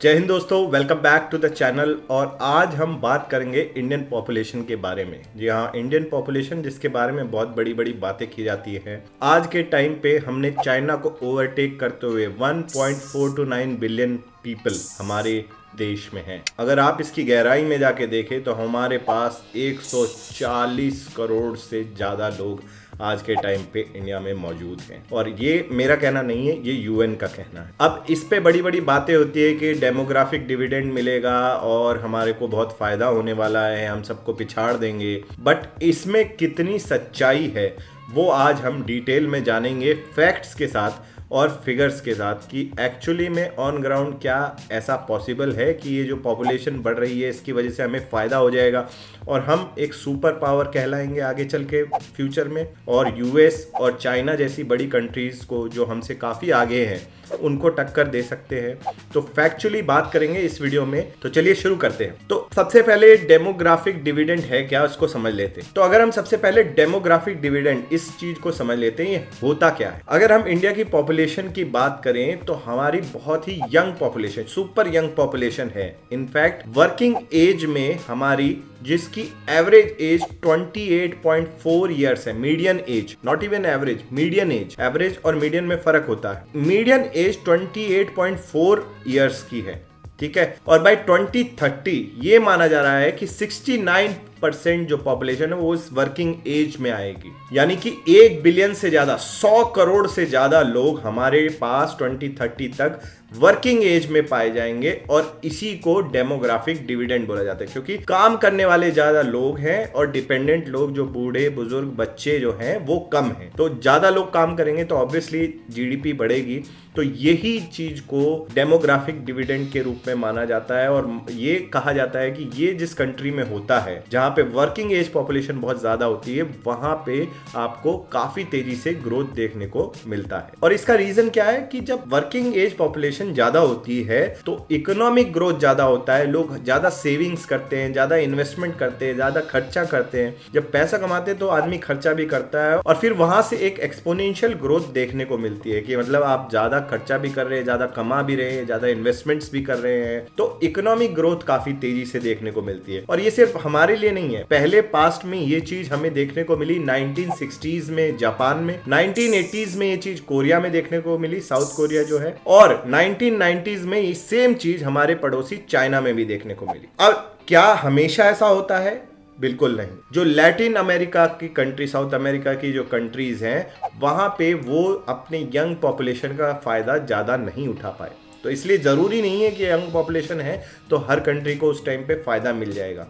जय हिंद दोस्तों, welcome back to the channel. और आज हम बात करेंगे इंडियन पॉपुलेशन के बारे में। जी हाँ, इंडियन पॉपुलेशन जिसके बारे में बहुत बड़ी बड़ी बातें की जाती हैं। आज के टाइम पे हमने चाइना को ओवरटेक करते हुए 1.429 बिलियन पीपल हमारे देश में हैं। अगर आप इसकी गहराई में जाके देखें तो हमारे पास 140 करोड़ से ज़्यादा लोग आज के टाइम पे इंडिया में मौजूद हैं। और ये मेरा कहना नहीं है, ये यूएन का कहना है। अब इस पे बड़ी बड़ी बातें होती है कि डेमोग्राफिक डिविडेंड मिलेगा और हमारे को बहुत फायदा होने वाला है, हम सबको पिछाड़ देंगे। बट इसमें कितनी सच्चाई है वो आज हम डिटेल में जानेंगे, फैक्ट्स के साथ और फिगर्स के साथ, कि एक्चुअली में ऑन ग्राउंड क्या ऐसा पॉसिबल है कि ये जो पॉपुलेशन बढ़ रही है इसकी वजह से हमें फ़ायदा हो जाएगा और हम एक सुपर पावर कहलाएंगे आगे चल के फ्यूचर में। और यूएस और चाइना जैसी बड़ी कंट्रीज़ को जो हमसे काफ़ी आगे हैं उनको टक्कर दे सकते हैं। तो फैक्चुअली बात करेंगे इस वीडियो में। तो चलिए शुरू करते हैं। तो सबसे पहले डेमोग्राफिक डिविडेंड है क्या, उसको समझ लेते हैं। तो अगर हम सबसे पहले डेमोग्राफिक डिविडेंड इस चीज को समझ लेते हैं, ये होता क्या है। अगर हम इंडिया की पॉपुलेशन की बात करें तो हमारी बहुत ही young population, super young population है। इनफैक्ट वर्किंग एज में हमारी, जिसकी एवरेज एज 28.4 ईयर्स है, median age, not even average, median age. Average और मीडियन में फर्क होता है। मीडियन एज 28.4 ईयर्स की है, ठीक है। और बाय 2030 ये माना जा रहा है कि 69% जो पॉपुलेशन है वो इस वर्किंग एज में आएगी। यानी कि 1 बिलियन से ज्यादा, 100 करोड़ से ज्यादा लोग हमारे पास 2030 तक वर्किंग एज में पाए जाएंगे। और इसी को डेमोग्राफिक डिविडेंड बोला जाता है, क्योंकि काम करने वाले ज्यादा लोग हैं और डिपेंडेंट लोग, जो बूढ़े बुजुर्ग बच्चे जो हैं वो कम हैं। तो ज्यादा लोग काम करेंगे तो ऑब्वियसली जीडीपी बढ़ेगी। तो यही चीज को डेमोग्राफिक डिविडेंड के रूप में माना जाता है। और ये कहा जाता है कि ये जिस कंट्री में होता है जहां पे वर्किंग एज पॉपुलेशन बहुत ज्यादा होती है, वहां पे आपको काफी तेजी से ग्रोथ देखने को मिलता है। और इसका रीजन क्या है कि जब वर्किंग एज पॉपुलेशन ज्यादा होती है तो इकोनॉमिक ग्रोथ ज्यादा होता है, लोग ज्यादा सेविंग्स करते हैं, ज्यादा इन्वेस्टमेंट करते हैं, ज्यादा खर्चा करते हैं। जब पैसा कमाते हैं तो आदमी खर्चा भी करता है और फिर वहां से एक एक्सपोनेंशियल ग्रोथ देखने को मिलती है कि मतलब आप ज्यादा खर्चा भी कर रहे हैं, ज्यादा कमा भी रहे हैं, ज्यादा इन्वेस्टमेंट्स भी कर रहे हैं। तो इकोनॉमिक ग्रोथ काफी तेजी से देखने को मिलती है। और ये सिर्फ हमारे लिए नहीं है, पहले पास्ट में ये चीज हमें देखने को मिली 1960s में जापान में, 1980s में ये चीज कोरिया में देखने को मिली, साउथ कोरिया जो है, और 1990s में ये सेम चीज हमारे पड़ोसी चाइना में भी देखने को मिली। अब क्या हमेशा ऐसा होता है? बिल्कुल नहीं। जो लैटिन अमेरिका की कंट्री, साउथ अमेरिका की जो कंट्रीज हैं, वहां पे वो अपने यंग पॉपुलेशन का फायदा ज्यादा नहीं उठा पाए। तो इसलिए जरूरी नहीं है कि यंग पॉपुलेशन है तो हर कंट्री को उस टाइम पे फायदा मिल जाएगा।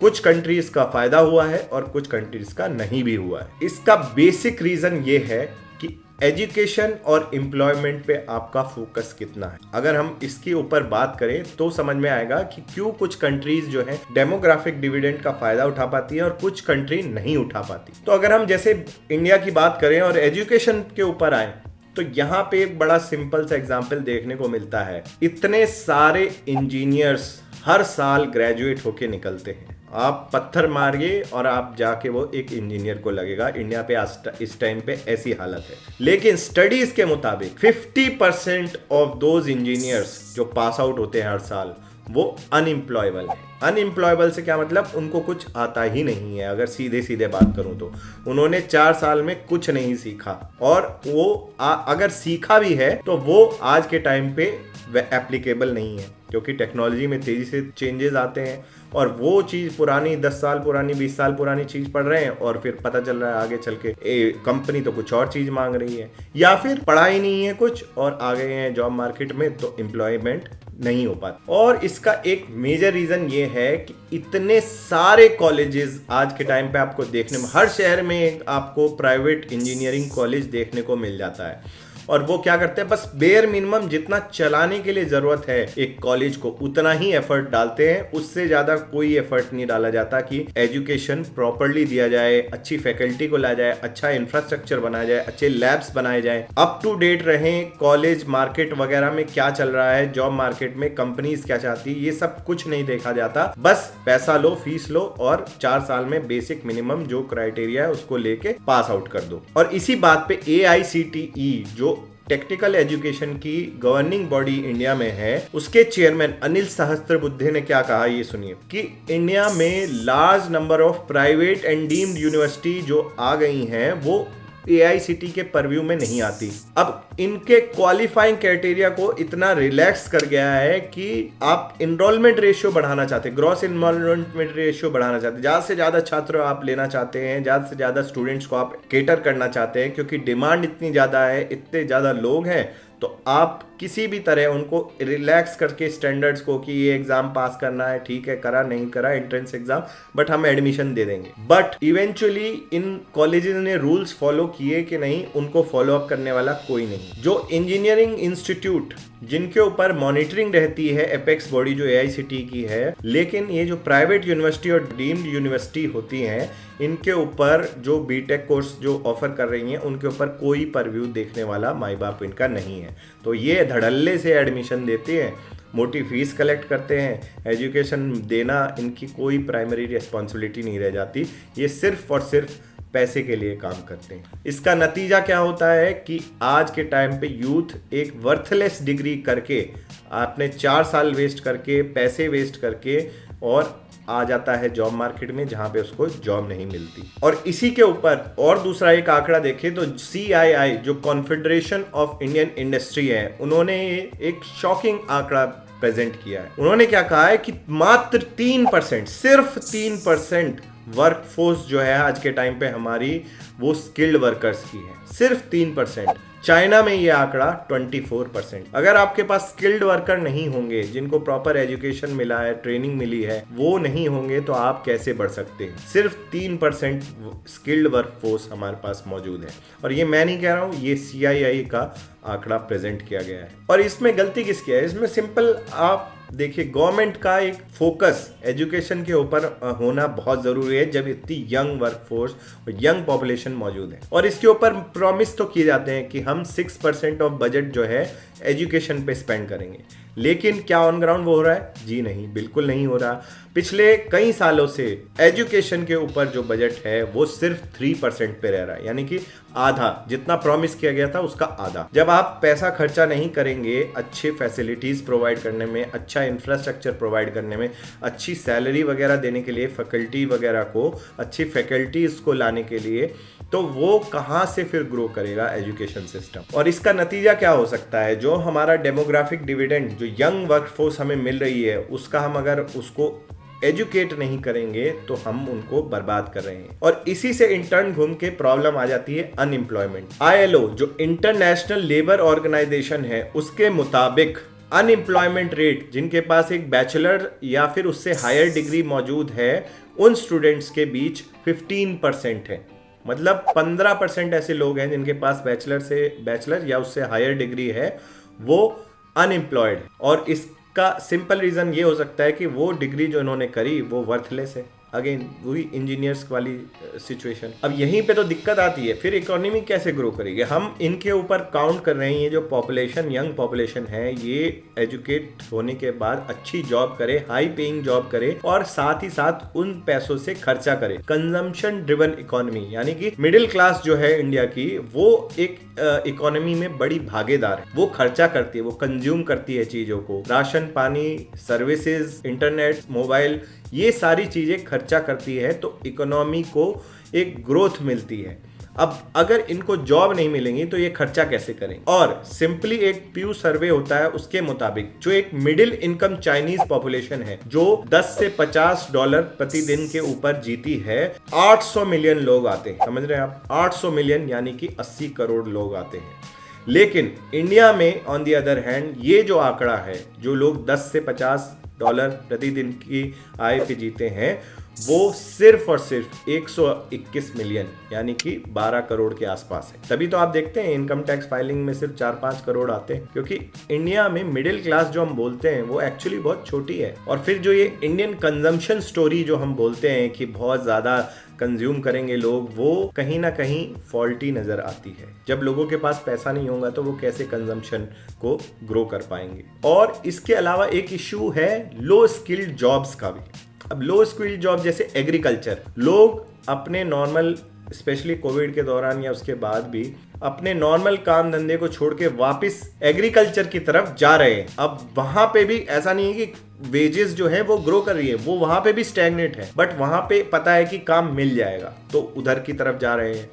कुछ कंट्रीज का फायदा हुआ है और कुछ कंट्रीज का नहीं भी हुआ है। इसका बेसिक रीजन ये है कि एजुकेशन और एम्प्लॉयमेंट पे आपका फोकस कितना है। अगर हम इसके ऊपर बात करें तो समझ में आएगा कि क्यों कुछ कंट्रीज जो है डेमोग्राफिक डिविडेंड का फायदा उठा पाती है और कुछ कंट्री नहीं उठा पाती। तो अगर हम जैसे इंडिया की बात करें और एजुकेशन के ऊपर आए तो यहाँ पे एक बड़ा सिंपल सा एग्जाम्पल देखने को मिलता है। इतने सारे इंजीनियर्स हर साल ग्रेजुएट होके निकलते हैं। आप पत्थर मारिए और आप जाके वो एक इंजीनियर को लगेगा। इंडिया पे इस टाइम पे ऐसी हालत है। लेकिन स्टडीज के मुताबिक 50% ऑफ दोज इंजीनियर्स जो पास आउट होते हैं हर साल, वो अनएम्प्लॉयबल है। अनएम्प्लॉयबल से क्या मतलब, उनको कुछ आता ही नहीं है। अगर सीधे सीधे बात करूं तो उन्होंने 4 साल में कुछ नहीं सीखा, और वो अगर सीखा भी है तो वो आज के टाइम पे एप्लीकेबल नहीं है, क्योंकि टेक्नोलॉजी में तेजी से चेंजेस आते हैं और वो चीज़ पुरानी 10 साल पुरानी, 20 साल पुरानी चीज़ पढ़ रहे हैं और फिर पता चल रहा है आगे चल के कंपनी तो कुछ और चीज़ मांग रही है, या फिर पढ़ाई नहीं है कुछ और आ गए हैं जॉब मार्केट में तो एम्प्लॉयमेंट नहीं हो पाता। और इसका एक मेजर रीजन ये है कि इतने सारे कॉलेजेस आज के टाइम पे आपको देखने में, हर शहर में आपको प्राइवेट इंजीनियरिंग कॉलेज देखने को मिल जाता है। और वो क्या करते हैं, बस बेयर मिनिमम जितना चलाने के लिए जरूरत है एक कॉलेज को उतना ही एफर्ट डालते हैं। उससे ज्यादा कोई एफर्ट नहीं डाला जाता कि एजुकेशन प्रॉपरली दिया जाए, अच्छी फैकल्टी को लाया जाए, अच्छा इंफ्रास्ट्रक्चर बनाया जाए, अच्छे लैब्स बनाए जाए, अप टू डेट रहें कॉलेज मार्केट वगैरह में क्या चल रहा है, जॉब मार्केट में कंपनीज क्या चाहती है, ये सब कुछ नहीं देखा जाता। बस पैसा लो, फीस लो और 4 साल में बेसिक मिनिमम जो क्राइटेरिया है उसको लेके पास आउट कर दो। और इसी बात पे AICTE जो टेक्निकल एजुकेशन की गवर्निंग बॉडी इंडिया में है, उसके चेयरमैन अनिल सहस्त्रबुद्धे ने क्या कहा, ये सुनिए कि इंडिया में large number of private and deemed university जो आ गई हैं वो AICTE के परव्यू में नहीं आती। अब इनके क्वालिफाइंग क्राइटेरिया को इतना रिलैक्स कर गया है कि आप इनरोलमेंट रेशियो बढ़ाना चाहते हैं, ग्रॉस इनरोलमेंट रेशियो बढ़ाना चाहते हैं, ज्यादा से ज्यादा छात्र आप लेना चाहते हैं, ज्यादा से ज्यादा स्टूडेंट्स को आप केटर करना चाहते हैं, क्योंकि डिमांड इतनी ज्यादा है, इतने ज्यादा लोग हैं, तो आप किसी भी तरह उनको रिलैक्स करके स्टैंडर्ड्स को कि ये एग्जाम पास करना है, ठीक है, करा नहीं करा एंट्रेंस एग्जाम, बट हम एडमिशन दे देंगे। बट इवेंचुअली इन कॉलेजेस ने रूल्स फॉलो किए कि नहीं, उनको फॉलो अप करने वाला कोई नहीं। जो इंजीनियरिंग इंस्टीट्यूट जिनके ऊपर मॉनिटरिंग रहती है एपेक्स बॉडी जो AICTE की है, लेकिन ये जो प्राइवेट यूनिवर्सिटी और डीम्ड यूनिवर्सिटी होती हैं, इनके ऊपर जो बीटेक कोर्स जो ऑफर कर रही हैं उनके ऊपर कोई परव्यू देखने वाला माई बाप इनका नहीं है। तो ये धड़ल्ले से एडमिशन देते हैं, मोटी फीस कलेक्ट करते हैं, एजुकेशन देना इनकी कोई प्राइमरी रिस्पॉन्सिबिलिटी नहीं रह जाती, ये सिर्फ और सिर्फ पैसे के लिए काम करते हैं। इसका नतीजा क्या होता है कि आज के टाइम पे यूथ एक वर्थलेस डिग्री करके, आपने 4 साल वेस्ट करके, पैसे वेस्ट करके, और आ जाता है जॉब मार्केट में जहां पे उसको जॉब नहीं मिलती। और इसी के ऊपर और दूसरा एक आंकड़ा देखें तो CII जो कॉन्फेडरेशन ऑफ इंडियन इंडस्ट्री है, उन्होंने एक शॉकिंग आंकड़ा प्रेजेंट किया है। उन्होंने क्या कहा है कि मात्र 3%, सिर्फ 3% वर्कफोर्स जो है आज के टाइम पे हमारी वो स्किल्ड वर्कर्स की है, सिर्फ 3%। चाइना में ये आंकड़ा 24%। अगर आपके पास स्किल्ड वर्कर नहीं होंगे, जिनको प्रॉपर एजुकेशन मिला है, ट्रेनिंग मिली है, वो नहीं होंगे तो आप कैसे बढ़ सकते हैं। सिर्फ 3% स्किल्ड वर्कफोर्स हमारे पास मौजूद है, और ये मैं नहीं कह रहा हूँ, ये CII का आंकड़ा प्रेजेंट किया गया है। और इसमें गलती किसकी है? इसमें सिंपल आप देखिए, गवर्नमेंट का एक फोकस एजुकेशन के ऊपर होना बहुत जरूरी है जब इतनी यंग वर्कफोर्स और यंग पॉपुलेशन मौजूद है। और इसके ऊपर प्रॉमिस तो किए जाते हैं कि हम 6% ऑफ बजट जो है एजुकेशन पे स्पेंड करेंगे, लेकिन क्या ऑन ग्राउंड वो हो रहा है? जी नहीं, बिल्कुल नहीं हो रहा। पिछले कई सालों से एजुकेशन के ऊपर जो बजट है वो सिर्फ 3% पे रह रहा है, यानी कि आधा, जितना प्रॉमिस किया गया था उसका आधा। जब आप पैसा खर्चा नहीं करेंगे अच्छे फैसिलिटीज प्रोवाइड करने में, अच्छा इंफ्रास्ट्रक्चर प्रोवाइड करने में, अच्छी सैलरी वगैरह देने के लिए, फैकल्टी वगैरह को, अच्छी फैकल्टीज को लाने के लिए, तो वो कहाँ से फिर ग्रो करेगा एजुकेशन सिस्टम। और इसका नतीजा क्या हो सकता है? जो हमारा डेमोग्राफिक डिविडेंड, जो यंग वर्कफोर्स हमें मिल रही है, उसका हम अगर उसको एजुकेट नहीं करेंगे तो हम उनको बर्बाद कर रहे हैं। और इसी से इंटर्न घूम के प्रॉब्लम आ जाती है अनएम्प्लॉयमेंट। ILO जो इंटरनेशनल लेबर ऑर्गेनाइजेशन है, उसके मुताबिक अनएम्प्लॉयमेंट रेट, जिनके पास एक बैचलर या फिर उससे हायर डिग्री मौजूद है, उन स्टूडेंट्स के बीच 15% है। मतलब 15% ऐसे लोग हैं जिनके पास बैचलर या उससे हायर डिग्री है, वो अनएम्प्लॉयड। और इसका सिंपल रीजन ये हो सकता है कि वो डिग्री जो इन्होंने करी वो वर्थलेस है। अगेन वही इंजीनियर्स वाली सिचुएशन। अब यहीं पे तो दिक्कत आती है, फिर इकोनॉमी कैसे ग्रो करेगी? हम इनके ऊपर काउंट कर रहे हैं, ये जो पॉपुलेशन, यंग पॉपुलेशन है, ये एजुकेट होने के बाद अच्छी जॉब करे, हाई पेइंग जॉब करे, और साथ ही साथ उन पैसों से खर्चा करे। कंजम्पशन ड्रिवन इकोनॉमी, यानी कि मिडिल क्लास जो है इंडिया की, वो एक इकोनॉमी में बड़ी भागीदार है। वो खर्चा करती है, वो कंज्यूम करती है चीजों को, राशन पानी, सर्विसेज, इंटरनेट, मोबाइल, ये सारी चीजें खर्चा करती है, तो इकोनॉमी को एक ग्रोथ मिलती है। अब अगर इनको जॉब नहीं मिलेंगी तो ये खर्चा कैसे करेंगे? और सिंपली एक प्यू सर्वे होता है, उसके मुताबिक जो एक मिडिल इनकम चाइनीज पॉपुलेशन है, जो 10 से $50 प्रतिदिन के ऊपर जीती है, 800 मिलियन लोग आते हैं। समझ रहे हैं आप? 800 मिलियन यानी कि 80 करोड़ लोग आते हैं। लेकिन इंडिया में ऑन दी अदर हैंड ये जो आंकड़ा है, जो लोग 10 से $50 प्रतिदिन की आय पे जीते हैं, वो सिर्फ और सिर्फ 121 मिलियन यानी कि 12 करोड़ के आसपास है। तभी तो आप देखते हैं इनकम टैक्स फाइलिंग में सिर्फ 4-5 करोड़ आते हैं, क्योंकि इंडिया में मिडिल क्लास जो हम बोलते हैं वो एक्चुअली बहुत छोटी है। और फिर जो ये इंडियन कंजम्पशन स्टोरी जो हम बोलते हैं कि बहुत ज़्यादा कंज्यूम करेंगे लोग, वो कहीं ना कहीं फॉल्टी नज़र आती है। जब लोगों के पास पैसा नहीं होगा तो वो कैसे कंजम्पशन को ग्रो कर पाएंगे? और इसके अलावा एक इशू है लो स्किल्ड जॉब्स का भी। अब लो स्किल्ड जॉब जैसे एग्रीकल्चर, लोग अपने नॉर्मल स्पेशली कोविड के दौरान या उसके बाद भी अपने नॉर्मल काम धंधे को छोड़ के वापस एग्रीकल्चर की तरफ जा रहे हैं। अब वहां पे भी ऐसा नहीं है कि वेजेस जो है वो ग्रो कर रही है, वो वहां पे भी स्टैग्नेट है, बट वहां पे पता है कि काम मिल जाएगा तो उधर की तरफ जा रहे हैं।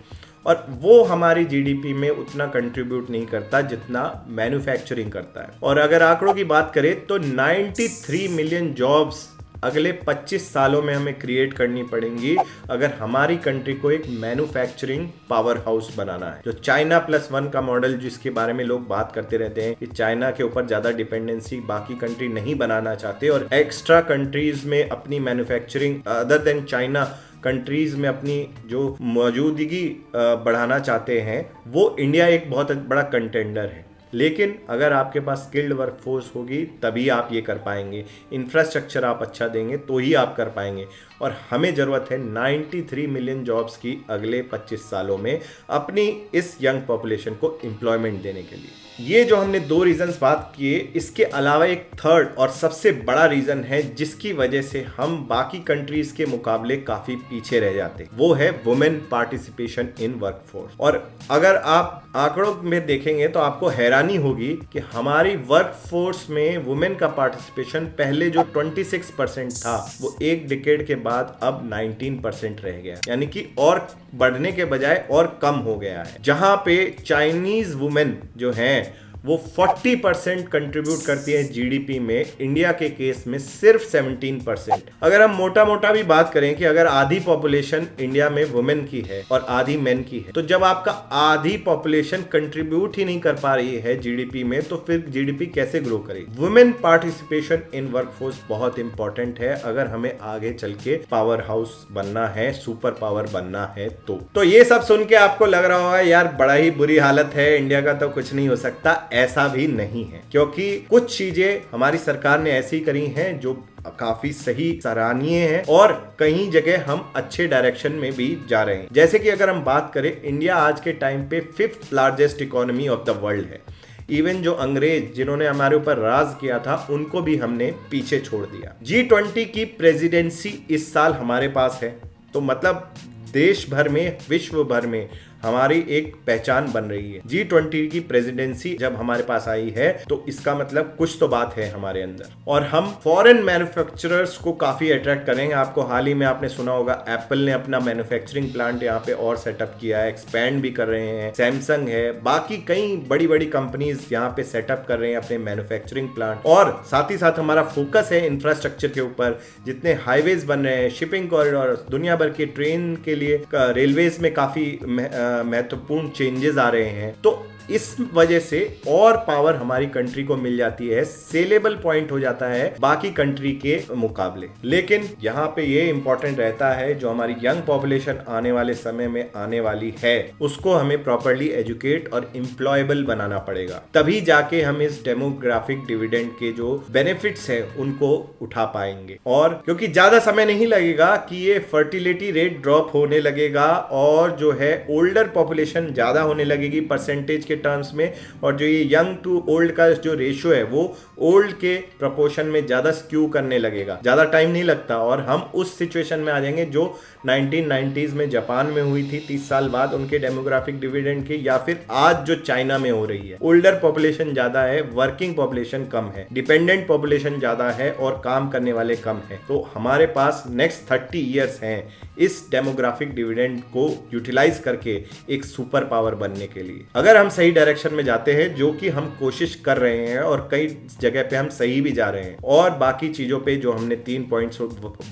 और वो हमारी जीडीपी में उतना कंट्रीब्यूट नहीं करता जितना मैन्युफैक्चरिंग करता है। और अगर आंकड़ों की बात करें तो 93 मिलियन जॉब्स अगले 25 सालों में हमें क्रिएट करनी पड़ेंगी अगर हमारी कंट्री को एक मैन्युफैक्चरिंग पावर हाउस बनाना है। जो चाइना +1 का मॉडल जिसके बारे में लोग बात करते रहते हैं कि चाइना के ऊपर ज्यादा डिपेंडेंसी बाकी कंट्री नहीं बनाना चाहते और एक्स्ट्रा कंट्रीज में अपनी manufacturing other than China countries में अपनी जो मौजूदगी बढ़ाना चाहते हैं, वो इंडिया एक बहुत बड़ा कंटेंडर है। लेकिन अगर आपके पास स्किल्ड वर्कफोर्स होगी तभी आप ये कर पाएंगे, इंफ्रास्ट्रक्चर आप अच्छा देंगे तो ही आप कर पाएंगे। और हमें ज़रूरत है 93 मिलियन जॉब्स की अगले 25 सालों में अपनी इस यंग पॉपुलेशन को एम्प्लॉयमेंट देने के लिए। ये जो हमने 2 रीजंस बात किए, इसके अलावा एक थर्ड और सबसे बड़ा रीजन है जिसकी वजह से हम बाकी कंट्रीज के मुकाबले काफी पीछे रह जाते, वो है वुमेन पार्टिसिपेशन इन वर्कफोर्स। और अगर आप आंकड़ों में देखेंगे तो आपको हैरानी होगी कि हमारी वर्कफोर्स में वुमेन का पार्टिसिपेशन पहले जो 26% था वो एक डिकेड के बाद अब 19% रह गया, यानी कि और बढ़ने के बजाय और कम हो गया है। जहां पे चाइनीज वुमेन जो हैं वो 40% कंट्रीब्यूट करती है जीडीपी में, इंडिया के केस में सिर्फ 17%। अगर हम मोटा मोटा भी बात करें कि अगर आधी पॉपुलेशन इंडिया में वुमेन की है और आधी मेन की है, तो जब आपका आधी पॉपुलेशन कंट्रीब्यूट ही नहीं कर पा रही है जीडीपी में, तो फिर जीडीपी कैसे ग्रो करेगी। वुमेन पार्टिसिपेशन इन वर्कफोर्स बहुत इंपॉर्टेंट है अगर हमें आगे चल के पावर हाउस बनना है, सुपर पावर बनना है। तो ये सब सुन के आपको लग रहा होगा यार बड़ा ही बुरी हालत है, इंडिया का तो कुछ नहीं हो सकता। ऐसा भी नहीं है, क्योंकि कुछ चीजें हमारी सरकार ने ऐसी करी हैं जो काफी सही, सराहनीय है और कई जगह हम अच्छे डायरेक्शन में भी जा रहे हैं। जैसे कि अगर हम बात करें, इंडिया आज के टाइम पे 5th largest economy of the world है। इवन जो अंग्रेज जिन्होंने हमारे ऊपर राज किया था उनको भी हमने पीछे छोड़ दिया। G20 की प्रेसिडेंसी इस साल हमारे पास है, तो मतलब देश भर में, विश्व भर में हमारी एक पहचान बन रही है। G20 की प्रेसिडेंसी जब हमारे पास आई है तो इसका मतलब कुछ तो बात है हमारे अंदर, और हम फॉरेन मैन्युफैक्चरर्स को काफी अट्रैक्ट करेंगे। आपको हाल ही में आपने सुना होगा एप्पल ने अपना मैन्युफैक्चरिंग प्लांट यहाँ पे और सेटअप किया है, एक्सपैंड भी कर रहे हैं। सैमसंग है, बाकी कई बड़ी बड़ी कंपनीज यहाँ पे सेटअप कर रहे हैं अपने मैन्युफैक्चरिंग प्लांट। और साथ ही साथ हमारा फोकस है इंफ्रास्ट्रक्चर के ऊपर, जितने हाईवेज बन रहे हैं, शिपिंग कॉरिडोर, दुनिया भर के ट्रेन के लिए रेलवेज में काफी महत्वपूर्ण चेंजेस आ रहे हैं। तो इस वजह से और पावर हमारी कंट्री को मिल जाती है, सेलेबल पॉइंट हो जाता है बाकी कंट्री के मुकाबले। लेकिन यहाँ पे ये इंपॉर्टेंट रहता है जो हमारी यंग पॉपुलेशन आने वाले समय में आने वाली है उसको हमें प्रॉपर्ली एजुकेट और एम्प्लॉयबल बनाना पड़ेगा, तभी जाके हम इस डेमोग्राफिक डिविडेंड के जो बेनिफिट्स है उनको उठा पाएंगे। और क्योंकि ज्यादा समय नहीं लगेगा कि ये फर्टिलिटी रेट ड्रॉप होने लगेगा और जो है ओल्डर पॉपुलेशन ज्यादा होने लगेगी परसेंटेज के टर्म्स में, और जो ये यंग टू ओल्ड का जो रेशियो है वो ओल्ड के प्रोपोर्शन में ज्यादा स्क्यू करने लगेगा। ज्यादा टाइम नहीं लगता और हम उस सिचुएशन में आ जाएंगे जो 1990s में जापान में हुई थी 30 साल बाद उनके डेमोग्राफिक डिविडेंड की, या फिर आज जो चाइना में हो रही है। ओल्डर पॉपुलेशन ज्यादा है, वर्किंग पॉपुलेशन कम है, डिपेंडेंट पॉपुलेशन ज्यादा है और काम करने वाले कम है। तो हमारे पास नेक्स्ट 30 ईयर्स हैं इस डेमोग्राफिक डिविडेंड को यूटिलाइज करके एक सुपर पावर बनने के लिए। अगर हम सही डायरेक्शन में जाते हैं, जो कि हम कोशिश कर रहे हैं और कई जगह पे हम सही भी जा रहे हैं, और बाकी चीजों पे जो हमने 3 पॉइंट्स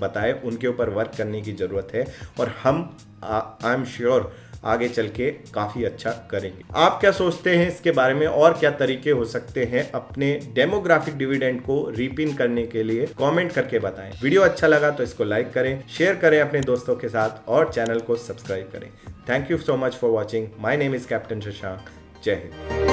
बताए उनके ऊपर वर्क करने की जरूरत है, और हम आई एम श्योर आगे चल के काफी अच्छा करेंगे। आप क्या सोचते हैं इसके बारे में, और क्या तरीके हो सकते हैं अपने डेमोग्राफिक डिविडेंड को रीपिन करने के लिए? कमेंट करके बताएं। वीडियो अच्छा लगा तो इसको लाइक करें, शेयर करें अपने दोस्तों के साथ और चैनल को सब्सक्राइब करें। Thank you so much for watching. My name is captain Shashank. जय हिंद।